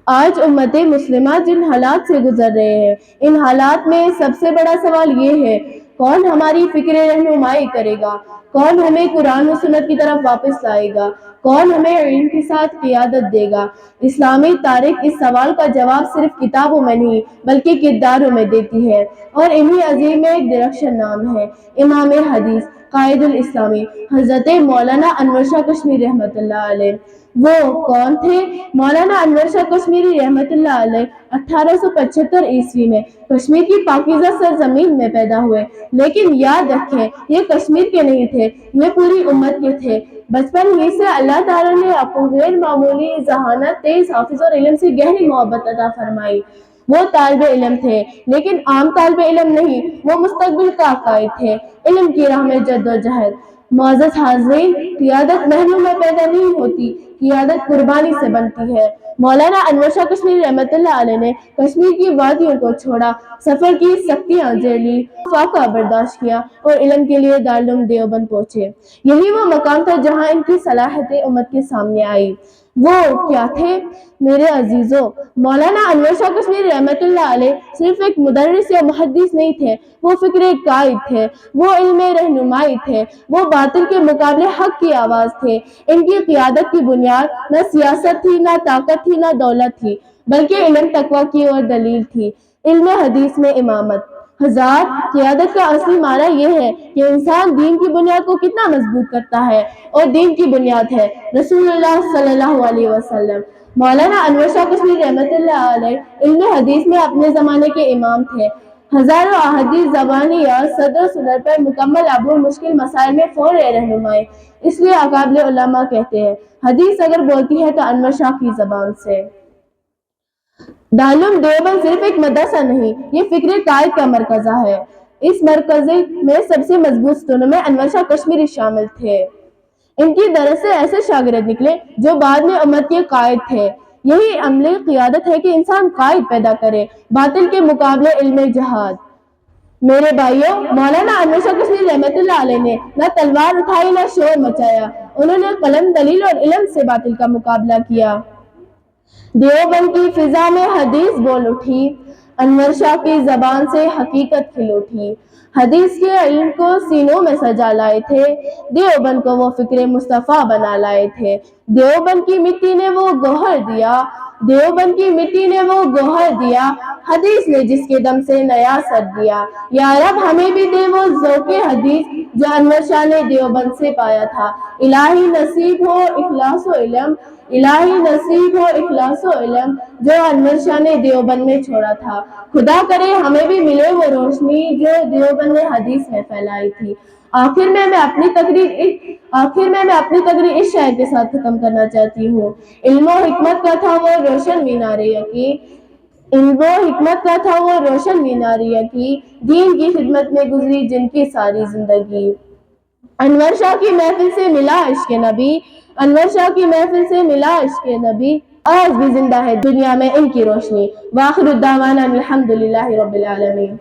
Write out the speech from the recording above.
آج امت مسلمہ جن حالات سے گزر رہے ہیں، ان حالات میں سب سے بڑا سوال یہ ہے، کون ہماری فکر رہنمائی کرے گا؟ کون ہمیں قرآن و سنت کی طرف واپس لائے گا؟ کون ہمیں علم کے ساتھ قیادت دے گا؟ اسلامی تاریخ اس سوال کا جواب صرف کتابوں میں نہیں بلکہ کرداروں میں دیتی ہے، اور انہی عظیم میں ایک ڈائریکشن نام ہے امام حدیث قائد الاسلامی حضرت مولانا انور شاہ کشمیری رحمۃ اللہ علیہ۔ وہ کون تھے؟ مولانا انور شاہ کشمیری رحمۃ اللہ علیہ 1875 عیسوی میں کشمیر کی پاکیزہ سرزمین میں پیدا ہوئے، لیکن یاد رکھیں یہ کشمیر کے نہیں تھے، یہ پوری امت کے تھے۔ بچپن ہی سے اللہ تعالیٰ نے آپ کو غیر معمولی ذہانت، تیز حافظ اور علم سے گہری محبت عطا فرمائی۔ وہ طالب علم تھے، لیکن عام طالب علم نہیں، وہ مستقبل کا قائد تھے، علم کی راہ میں جد و جہد۔ معزز حاضرین، قیادت محلوں میں پیدا نہیں ہوتی، قیادت قربانی سے بنتی ہے۔ مولانا انور شاہ کشمیری رحمۃ اللہ علیہ نے کشمیر کی وادیوں کو چھوڑا، سفر کی سختیاں جھیلی، فاقہ برداشت کیا اور علم کے لیے دارالعلوم دیوبند پہنچے۔ یہی وہ مقام تھا جہاں ان کی صلاحیتیں امت کے سامنے آئی۔ وہ کیا تھے میرے عزیزوں؟ مولانا انور شاہ کشمیری رحمۃ اللہ علیہ صرف ایک مدرس یا محدث نہیں تھے، وہ فکر قائد تھے، وہ علم رہنمائی تھے، وہ باطل کے مقابلے حق کی آواز تھے۔ ان کی قیادت کی بنیاد نہ سیاست تھی، نہ طاقت تھی، نہ دولت تھی، بلکہ علم، تقویٰ کی اور دلیل تھی۔ علم حدیث میں امامت۔ حضرات، قیادت کا اصلی معنی یہ ہے کہ انسان دین کی بنیاد کو کتنا مضبوط کرتا ہے، اور دین کی بنیاد ہے رسول اللہ صلی اللہ علیہ وسلم۔ مولانا انور شاہ کشمیری رحمۃ اللہ علیہ علم حدیث میں اپنے زمانے کے امام تھے۔ ہزاروں احادیث زبانی یا صدر صدر پر مکمل عبور، مشکل مسائل میں فور رہنمائی۔ اس لیے اکابر علماء کہتے ہیں، حدیث اگر بولتی ہے تو انور شاہ کی زبان سے۔ دارالعلوم دیوبند صرف ایک مدرسہ نہیں، یہ فکر قائد کا مرکزہ ہے۔ اس مرکز میں سب سے مضبوط ستونوں میں انور شاہ کشمیری شامل تھے۔ ان کی درس سے ایسے شاگرد نکلے جو بعد میں امت کے قائد تھے۔ یہی عملی قیادت ہے کہ انسان قائد پیدا کرے، باطل کے مقابلے علم جہاد۔ میرے بھائیوں، مولانا انور شاہ کشمیری رحمۃ اللہ علیہ نے نہ تلوار اٹھائی، نہ شور مچایا، انہوں نے قلم، دلیل اور علم سے باطل کا مقابلہ کیا۔ دیوبند کی فضا میں حدیث بول اٹھی، انور شاہ کی زبان سے حقیقت کھل اٹھی۔ حدیث کے علم کو سینوں میں سجا لائے تھے، دیوبند کو وہ فکر مصطفیٰ بنا لائے تھے۔ دیوبند کی مٹی نے وہ گوہر دیا، دیوبند کی مٹی نے وہ گوہر دیا، حدیث نے جس کے دم سے نیا سر دیا۔ یا رب ہمیں بھی دے وہ ذوق حدیث جو انور شاہ نے دیوبند سے پایا تھا۔ الہی نصیب ہو اخلاص و علم، الہی نصیب ہو اخلاص و علم جو انور شاہ نے دیوبند میں چھوڑا تھا۔ خدا کرے ہمیں بھی ملے وہ روشنی جو دیوبند نے حدیث میں پھیلائی تھی۔ آخر میں میں اپنی تقریر اس شعر کے ساتھ ختم کرنا چاہتی ہوں۔ علم و حکمت کا تھا وہ روشن مینار یقین، علم و حکمت کا تھا وہ روشن مینار یقین، دین کی خدمت میں گزری جن کی ساری زندگی۔ انور شاہ کی محفل سے ملا عشق نبی، انور شاہ کی محفل سے ملا عشق نبی، آج بھی زندہ ہے دنیا میں ان کی روشنی۔ وآخر الدعوانا الحمدللہ رب العالمین۔